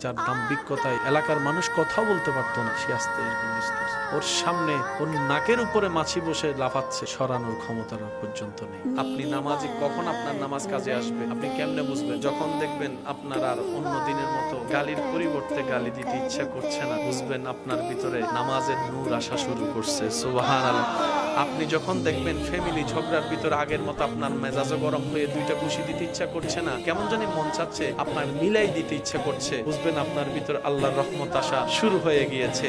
যার দাম্ভিকতায় এলাকার মানুষ কথা বলতে পারতো না, সে আস্তে ওর সামনে ওর নাকের উপরে মাছি বসে লাফাচ্ছে, সরানোর ক্ষমতা পর্যন্ত নেই। আপনি নামাজি, কখন আপনার নামাজ কাজে আসবে আপনি কেমনে বুঝবেন? যখন দেখবেন আপনার আর অন্য দিনের মতো গালির পরিবর্তে গালি দিতে ইচ্ছা করছে না, বুঝবেন আপনার ভিতরে নামাজের নূর আসা শুরু করছে। সুবহানাল্লাহ। আপনি যখন দেখবেন ফ্যামিলি ঝগড়ার ভিতরে আগের মতো আপনার মেজাজও গরম হয়ে দুইটা খুশি দিতে ইচ্ছা করছে না, কেমন জানি মন চাচ্ছে আপনার মিলাই দিতে ইচ্ছা করছে, বুঝবেন আপনার ভিতরে আল্লাহর রহমত আসা শুরু হয়ে গিয়েছে।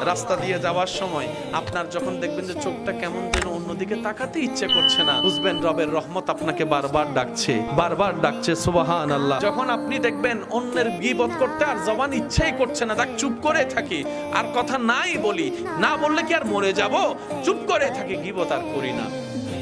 রাস্তা দিয়ে যাওয়ার সময় আপনার যখন দেখবেন যে চোখটা কেমন যেন অন্যদিকে তাকাতে ইচ্ছে করছে না, বুঝবেন রবের রহমত আপনাকে বারবার ডাকছে, বারবার ডাকছে। সুবহানাল্লাহ। যখন আপনি দেখবেন অন্যের গীবত করতে আর জবান ইচ্ছাই করছে না, তাক চুপ করে থাকি, আর কথা নাই বলি, না বললে কি আর মরে যাব, চুপ করে থাকি, গীবত আর করি না,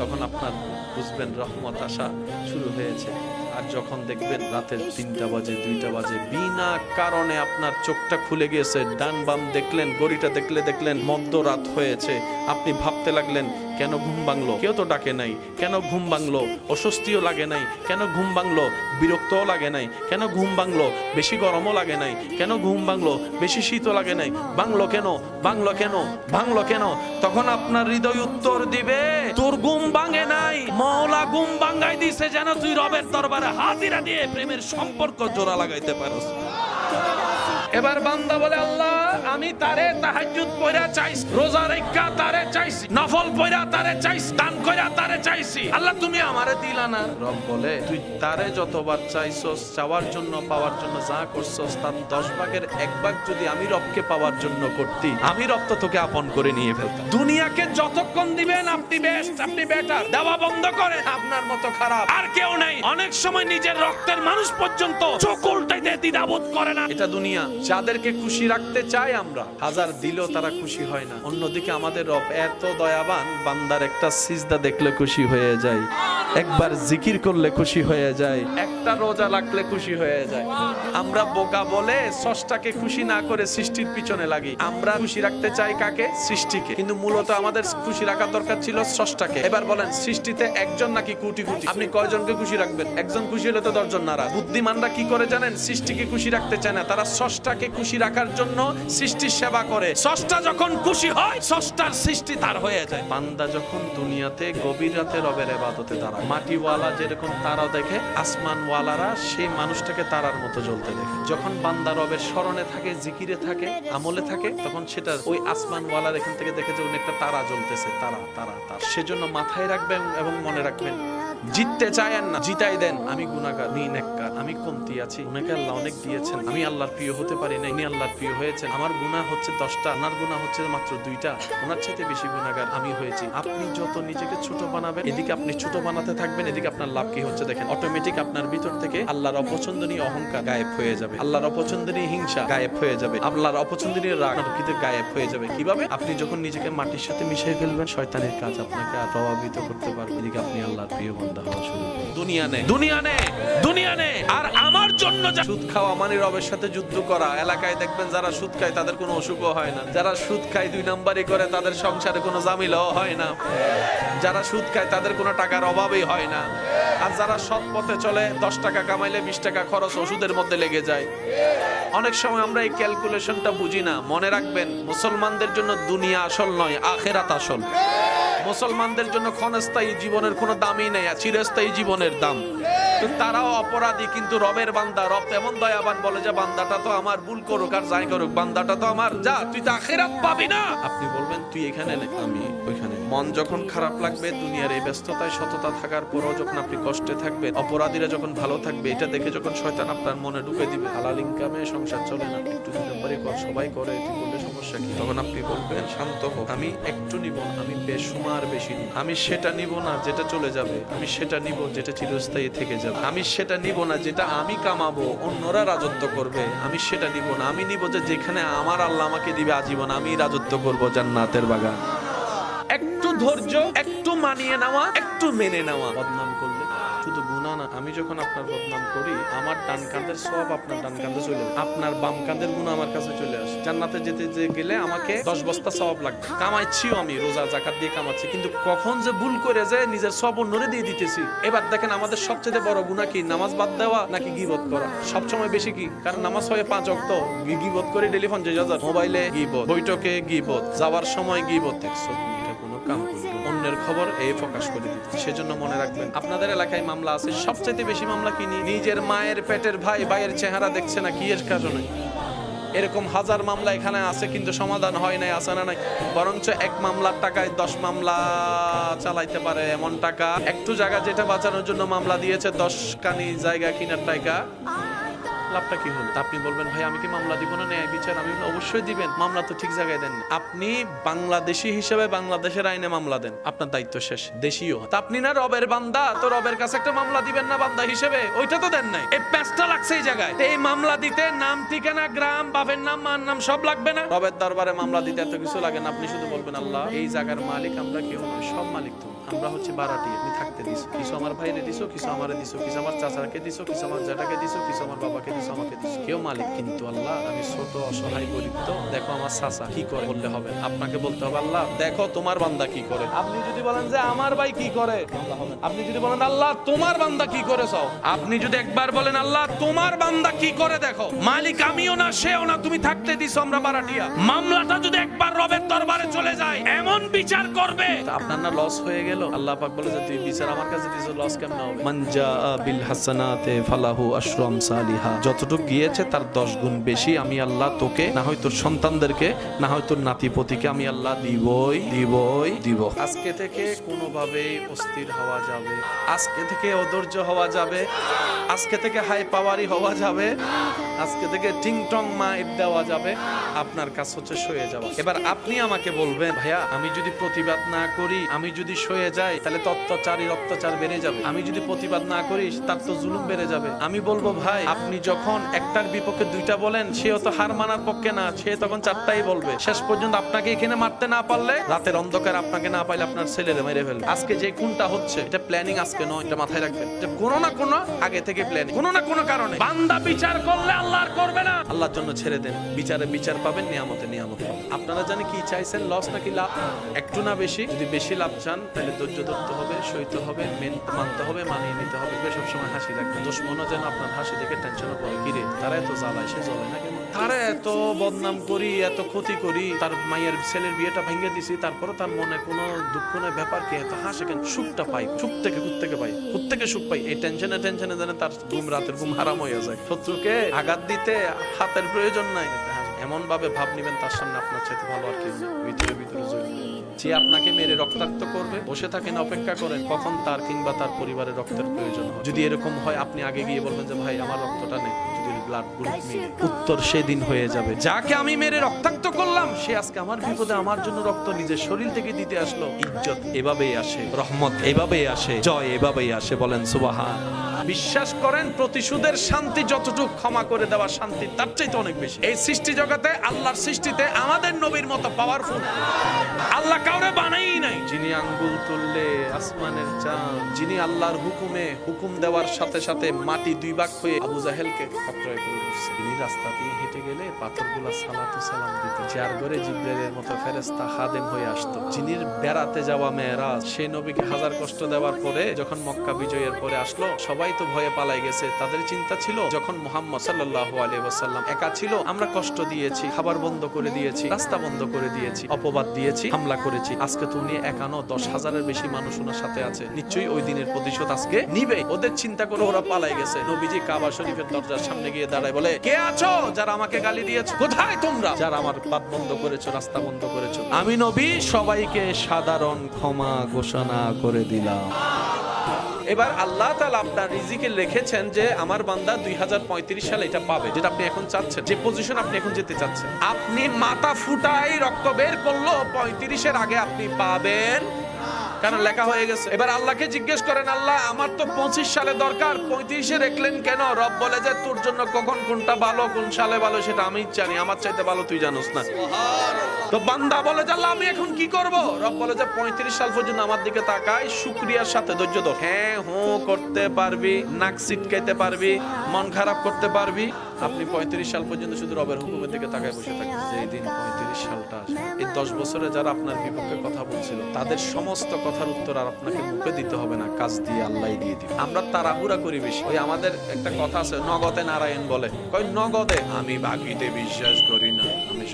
তখন আপনার বুঝবেন রহমত আসা শুরু হয়েছে। আর যখন দেখবেন রাতের 3টা বাজে 2টা বাজে বিনা কারণে আপনার চোখটা খুলে গিয়েছে, ডান বাম দেখলেন, ঘড়িটা দেখলেন মধ্যরাত হয়েছে, আপনি ভাবতে লাগলেন কেন ঘুম ভাঙলো, কেউ তো ডাকে নাই, কেন ঘুম ভাঙলো, অস্বস্তিও লাগে নাই, কেন ঘুম ভাঙলো, বিরক্তও লাগে নাই, কেন ঘুম ভাঙলো, বেশি গরমও লাগে নাই, কেন ঘুম ভাঙলো, বেশি শীতও লাগে নাই, ভাঙলো কেন, ভাঙলো কেন, ভাঙলো কেন? তখন আপনার হৃদয় উত্তর দিবে, তোর ঘুম ভাঙে নাই, মাওলা ঘুম ভাঙাই দিছে যেন তুই রবের দরবারে হাজিরা দিয়ে প্রেমের সম্পর্ক জোড়া লাগাইতে পারোস। এবার বান্দা বলে, আল্লাহ আমি তারে তাহাজ্জুদ পড়া চাইছি, রোজা রাখা তারে চাইছি, নফল পড়া তারে চাইছি, দান কইরা তারে চাইছি, আল্লাহ তুমি আমারে দিলা না। রব বলে, তুই তারে যতবার চাইছস, চাওয়ার জন্য পাওয়ার জন্য যা করছস, তার 10 ভাগের 1 ভাগ যদি আমি রবকে পাওয়ার জন্য করতি, আমি রব তো তোকে আপন করে নিয়ে ফেলতাম। দুনিয়াকে যতক্ষণ দিবেন আপনি বেস্ট, আপনি বেটার, দেওয়া বন্ধ করেন, আপনার মতো খারাপ আর কেউ নাই। অনেক সময় নিজের রক্তের মানুষ পর্যন্ত চোখ উল্টাইতে দ্বিধাবোধ করে না। এটা দুনিয়া। যাদেরকে খুশি রাখতে চাই আমরা, হাজার দিলেও তারা খুশি হয় না। অন্যদিকে আমাদের রব এত দয়াবান, বান্দার একটা সিজদা দেখলে খুশি হয়ে যায়, একবার জিকির করলে খুশি হয়ে যায়, একটা রোজা রাখলে খুশি হয়ে যায়। আমরা বোকা বলে স্রষ্টাকে খুশি না করে সৃষ্টির পিছনে লাগি। আমরা খুশি রাখতে চাই কাকে? সৃষ্টিকে। কিন্তু মূলত আমাদের খুশি রাখার দরকার ছিল স্রষ্টাকে। এবার বলেন, সৃষ্টিতে একজন নাকি কোটি কোটি? আপনি কয়জনকে খুশি রাখবেন? একজন খুশি হলে তো 10 জন নারাজ। বুদ্ধিমানরা কি করে জানেন? সৃষ্টিকে খুশি রাখতে চায় না, তারা স্রষ্টাকে খুশি রাখার জন্য সৃষ্টির সেবা করে। স্রষ্টা যখন খুশি হয়, স্রষ্টার সৃষ্টি তার হয়ে যায়। বান্দা যখন দুনিয়াতে গভীর রাতে রবের ইবাদতে দাঁড়ায়, মাটিওয়ালা যেরকম তারা দেখে, আসমানওয়ালারা সেই মানুষটাকে তারার মতো জ্বলতে দেখে। যখন বান্দা রবের স্মরণে থাকে, জিকিরে থাকে, আমলে থাকে, তখন সেটা ওই আসমানওয়ালার এখান থেকে দেখে যে একটা তারা জ্বলতেছে, তারা তারা তারা। সেজন্য মাথায় রাখবেন এবং মনে রাখবেন, জিততে চায়েন না, জিতাই দেন। আমি গুনাহগার, আমি নেককার, আমি কমতি আছি, উনাকে আল্লাহ অনেক দিয়েছেন, আমি আল্লাহর প্রিয় হতে পারি না, ইনি আল্লাহর প্রিয় হয়েছেন। আমার গুনাহ হচ্ছে 10টা, ওনার গুনাহ হচ্ছে মাত্র 2টা, ওনার চাইতে বেশি গুনাহগার আমি হয়েছি। আপনি যত নিজেকে ছোট বানাবেন, এদিকে আপনি ছোট বানাতে থাকবেন, এদিকে আপনার লাভ কি হচ্ছে দেখেন। অটোমেটিক আপনার ভিতর থেকে আল্লাহর অপছন্দনীয় অহংকার গায়েব হয়ে যাবে, আল্লাহর অপছন্দনীয় হিংসা গায়েব হয়ে যাবে, আল্লাহর অপছন্দনীয় রাগ গায়েব হয়ে যাবে। কিভাবে? আপনি যখন নিজেকে মাটির সাথে মিশিয়ে ফেলবেন, শয়তানের কাজ আপনাকে আর প্রভাবিত করতে পারবে। এদিকে আপনি আল্লাহর প্রিয় বান্দা হওয়া শুরু করবেন। দুনিয়া নে, দুনিয়া নে, দুনিয়া নে। আর আমার জন্য সুদ খাওয়া মানে রবের সাথে যুদ্ধ করা। এলাকায় দেখবেন যারা সুদ খায় তাদের কোনো অসুখও হয় না, যারা সুদ খায় 2 নাম্বারই করে তাদের সংসারে কোনো জামিলাও হয় না, যারা সুদ খায় তাদের কোনো টাকার অভাবই হয় না। আর যারা সৎ পথে চলে, 10 টাকা কামাইলে 20 টাকা খরচ ওষুধের মধ্যে লেগে যায়। অনেক সময় আমরা এই ক্যালকুলেশনটা বুঝি না। মনে রাখবেন, মুসলমানদের জন্য দুনিয়া আসল নয়, আখিরাত আসল। মুসলমানদের জন্য ক্ষণস্থায়ী জীবনের কোনো দামই নেই, চিরস্থায়ী জীবনের দাম। তারাও অপরাধী, কিন্তু রবের বান্দা। রব এমন দয়াবান, বলে যে বান্দাটা তো আমার, ভুল করুক আর যাই করুক, বান্দাটা তো আমার, যা তুই তো আখিরাত পাবি না। আপনি বলবেন তুই এখানে নে, আমি ওইখানে। মন যখন খারাপ লাগবে, দুনিয়ার এই ব্যস্ততায় সততা থাকার পরও যখন আপনি কষ্টে থাকবেন, অপরাধীরা যখন ভালো থাকবে, এটা দেখে যখন শয়তান আপনার মনে ঢুকে দিবে হালাল ইনকামে সংসার চলে না, একটু 2 নম্বরে কর, সবাই করে, তুই বললে সমস্যা কি? তখন আপনি বলবেন, শান্ত হোক, আমি একটু নিব না, আমি বেশুমার বেশি নিব। আমি সেটা নিব না যেটা চলে যাবে, আমি সেটা নিব যেটা চিরস্থায়ী থেকে যাবে। আমি সেটা নিব না যেটা আমি কামাবো, অন্যরা রাজত্ব করবে, আমি সেটা নিব না। আমি নিব যে যেখানে আমার আল্লাহ আমাকে দিবে আজীবন, আমি রাজত্ব করব জান্নাতের বাগান। একটু ধৈর্য, একটু মানিয়ে নেওয়া, একটু মেনে নেওয়া। বদনাম করলে শুধু গুনাহ না, আমি যখন আপনার বদনাম করি আমার ডান কাঁধের সওয়াব আপনার ডান কাঁধে চলে যায়, আপনার বাম কাঁধের গুনাহ আমার কাছে চলে আসে। জান্নাতে যেতে গেলে আমাকে 10 বস্তা সওয়াব লাগবে। কামাইছিও আমি, রোজা যাকাত দিয়ে কামাচ্ছি, কিন্তু কখন যে ভুল করে যে নিজের সওয়াব অন্যরে দিয়ে দিতেছি। এবার দেখেন আমাদের সবচেয়ে বড় গুনাহ কি? নামাজ বাদ দেওয়া নাকি গীবত করা? সবসময় বেশি কি? কারণ নামাজ হয় 5 ওয়াক্ত, গীবত করে টেলিফোন 5000, মোবাইলে গীবত, বৈঠকে গীবত, যাওয়ার সময় গীবত। দেখছো এটা কোনো কাম করলো, অন্যের খবর এই প্রকাশ করে দিতে। সেজন্য মনে রাখবেন আপনাদের এলাকায় মামলা আছে, সবচেয়ে বেশি মামলা কি নিয়ে? নিজের মায়ের পেটের ভাই ভাইয়ের চেহারা দেখছে না, কি এর কারণে? এরকম হাজার মামলা এখানে আছে কিন্তু সমাধান হয় নাই, আছে না নাই? বরঞ্চ এক মামলার টাকায় 10 মামলা চালাইতে পারে এমন টাকা। একটু জায়গা যেটা বাঁচানোর জন্য মামলা দিয়েছে, 10 কানি জায়গা কিনার টাকা, লাভটা কি হল? আপনি বলবেন ভাই আমি কি মামলা দিব না, ন্যায় বিচার? আমি অবশ্যই দিবেন, মামলা তো ঠিক জায়গায় দেন। আপনি বাংলাদেশী হিসেবে বাংলাদেশের আইনে মামলা দেন, আপনার দায়িত্ব শেষ। দেশীয় তা আপনি না রবের বান্দা, তো রবের কাছে একটা মামলা দিবেন না বান্দা হিসেবে? ওইটা তো দেন নাই। এই প্যাচটা লাগছে এই জায়গায়। এই মামলা দিতে নাম, ঠিকানা, গ্রাম, বাপের নাম, মার নাম সব লাগবে না? রবের দরবারে মামলা দিতে এত কিছু লাগে না। আপনি শুধু বলবেন আল্লাহ এই জায়গার মালিক আমরা কেউ নয়, সব মালিক তুমি, আমরা হচ্ছে বারাটি, আমি থাকতে দিছো, কিছু আমার ভাইরে দিছো, কিছু আমারে দিছো, কিছু আমার চাচাকে দিছো, কিছু আমার জ্যাঠাকে দিছো, কিছু আমার বাবাকে দিছো, আমাকে দিছো। কেউ মালিক কিন্তু আল্লাহ আমি ছোট অসহায় গরিব, তো দেখো আমার চাচা কি করে বললে হবে? আপনাকে বলতে হবে আল্লাহ দেখো তোমার বান্দা কি করে। আপনি যদি বলেন যে আমার ভাই কি করে, আপনি যদি বলেন আল্লাহ তোমার বান্দা কি করে চাও, আপনি যদি একবার বলেন আল্লাহ তোমার বান্দা কি করে দেখো, মালিক আমিও না সেও না, তুমি থাকতে দিছো, আমরা বারাটিয়া, মামলাটা যদি একবার রবের দরবারে চলে যায় এমন বিচার করবে আপনার না লস হয়ে গেল। আল্লাহ পাক বলে যে তুই বিচার আমার কাছে দিছো, লস কেমন হবে? মান জাআ বিল হাসানাতে ফালাহু আশরু আমসালিহা, যতটুকু গিয়েছে তার 10 গুণ বেশি আমি আল্লাহ তোকে, না হয় তোর সন্তানদেরকে, না হয় তোর নাতিপতিকে আমি আল্লাহ দিব। আজকে থেকে কোনোভাবেই অস্থির হওয়া যাবে, আজকে থেকে অধৈর্য হওয়া যাবে, আজকে থেকে হাই পাওয়ারি হওয়া যাবে, আজকে থেকে টিং টং মাইট দেওয়া যাবে। আপনার কাজ হচ্ছে সয়ে যাওয়া। এবার আপনি আমাকে বলবেন ভাইয়া আমি যদি প্রতিবাদ না করি, আমি যদি সয়ে যাই, তাহলে অত্যাচার বেড়ে যাবে। আমি যদি প্রতিবাদ না করি তার তো জুলুম বেড়ে যাবে। আমি বলবো ভাই আপনি যখন একটার বিপক্ষে 2টা বলেন, সেও তো হার মানার পক্ষে না, সে তখন 4টাই বলবে। শেষ পর্যন্ত আপনাকে এখানে মারতে না পারলে রাতের অন্ধকার আপনাকে না পাইলে আপনার ছেলেরে মেরে ফেলবে। আজকে যে কোনটা হচ্ছে এটা প্ল্যানিং আজকে নয়, এটা মাথায় রাখবেন যে কোনো না কোনো আগে থেকে প্ল্যানিং, কোনো না কোনো কারণে। বান্দা বিচার করলে আল্লাহ আর করবে না, আল্লাহর জন্য ছেড়ে দেন, বিচারে বিচার পাবেন, নিয়ামতে নিয়ামত পাবেন। আপনারা জানেন কি চাইছেন, লস নাকি লাভ? একটু না বেশি? যদি বেশি লাভ চান তাহলে ধৈর্য ধরতে হবে, সইতে হবে, মানতে হবে, মানিয়ে নিতে হবে। সবসময় হাসি রাখবেন, দুশ্মনও যেন আপনার হাসি দেখে টেনশনে পড়ে, কিরে তারা এত জ্বালায়, সে জ্বলে না কেন? তারা এত বদনাম করি, এত ক্ষতি করি, তার মায়ের ছেলের বিয়েটা ভেঙে দিছি, তারপরে তার মনে কোনো দুঃখ নেই, ব্যাপার কি? এত হাসে কেন? সুখটা পাই, সুখ থেকে সুখ পাই। এই টেনশনে জানে তার রাতের ঘুম হারাম হয়ে যায়। শত্রুকে আঘাত দিতে হাতের প্রয়োজন নাই, এমন ভাবে ভাব নিবেন তার সামনে আপনার চাইতে ভালো আর কেউ নেই। ভিতরে যে আপনাকে মেরে রক্তাক্ত করবে, বসে থাকেন, অপেক্ষা করেন কখন তার কিংবা তার পরিবারের রক্তের প্রয়োজন হয়। যদি এরকম হয় আপনি আগে গিয়ে বলবেন যে ভাই আমার রক্তটা নেই, যদি ব্লাড গ্রুপ নেই, উত্তর সেদিন হয়ে যাবে যাকে আমি মেরে রক্তাক্ত করলাম সে আজকে আমার বিপদে আমার জন্য রক্ত নিজের শরীর থেকে দিতে আসলো। ইজ্জত এভাবেই আসে, রহমত এভাবেই আসে, জয় এভাবেই আসে। বলেন সুবহান। বিশ্বাস করেন প্রতিশোধের শান্তি যতটুকু ক্ষমা করে দেওয়ার শান্তি তার চাইতে অনেক বেশি। এই সৃষ্টি জগতে আল্লাহর সৃষ্টিতে আমাদের নবীর মতো পাওয়ারফুল আল্লাহ কাউরে বানাই নাই। যিনি আঙ্গুল তুললে আসমানের চাঁদ, যিনি আল্লাহর হুকুম দেওয়ার সাথে সাথে মাটি 2 ভাগ হয়ে আবু জাহেলকে কতরায় করে বসছে। তিনি রাস্তা দিয়ে হেঁটে গেলে পাথরগুলা সালাতু সালাম দিত, যার ঘরে জিবরাইলের মতো ফেরেশতা খাদেম হয়ে আসতো। যিনি বেড়াতে যাওয়া মেরাজ, সেই নবীকে হাজার কষ্ট দেওয়ার পরে যখন মক্কা বিজয়ের পরে আসলো, সবাই তো ভয়ে পালাই গেছে। তাদের চিন্তা ছিল যখন মুহাম্মদ সাল্লাল্লাহু আলাইহি ওয়াসাল্লাম একা ছিল, আমরা কষ্ট দিয়েছি, খাবার বন্ধ করে দিয়েছি, রাস্তা বন্ধ করে দিয়েছি, অপবাদ দিয়েছি, হামলা করেছি। আজকে তো উনি একা নয়, 10,000-এর বেশি মানুষ ওনার সাথে আছে, নিশ্চয়ই ওই দিনের প্রতিশোধ আজকে নিবে। ওদের চিন্তা করে ওরা পালাই গেছে। নবীজি কাবা শরীফের দরজার সামনে গিয়ে দাঁড়ায় বলে, কে আছো যারা আমাকে গালি দিয়েছো? কোথায় তোমরা যারা আমার পথ বন্ধ করেছো, রাস্তা বন্ধ করেছো? আমি নবী সবাইকে সাধারণ ক্ষমা ঘোষণা করে দিলাম। এবার আল্লাহ তাআলা আপনার রিজিকে লিখেছেন যে আমার বান্দা 2035 সালে এটা পাবে, যেটা আপনি এখন চাচ্ছেন, যে পজিশন আপনি এখন যেতে চাচ্ছেন। আপনি মাথা ফুটাই রক্ত বের করলো 35-এর আগে আপনি পাবেন কারণ লেখা হয়ে গেছে। এবার আল্লাহকে জিজ্ঞেস করেন, আল্লাহ আমার তো 25 সালে দরকার, 35-এ রাখলেন কেন? রব বলে যে তোর জন্য কখন কোনটা ভালো, কোন সালে ভালো সেটা আমি জানি, আমার চাইতে ভালো তুই জানোস না। তো বান্দা বলে যে আল্লাহ আমি এখন কি করব? রব বলে যে 35 সাল পর্যন্ত আমার দিকে তাকাই, শুকরিয়ার সাথে ধৈর্য ধর। হ্যাঁ হুঁ করতে পারবি, নাক সিটকাইতে পারবি, মন খারাপ করতে পারবি, আপনি 35 সাল পর্যন্ত শুধু রবের হুকুমের দিকে তাকায় বসে থাকবেন। যেই দিন 35 সালটা আসবে, এই 10 বছরে যারা আপনার বিপক্ষে কথা বলছিল তাদের সমস্ত কথার উত্তর আর আপনাকে মুখে দিতে হবে না, কাজ দিয়ে আল্লাহই দিয়ে দিবে। আমরা তাড়াহুড়া করি বেশি। ওই আমাদের একটা কথা আছে, নগদে নারায়ণ বলে, কই নগদে? আমি বাকিতে বিশ্বাস করি না, আমি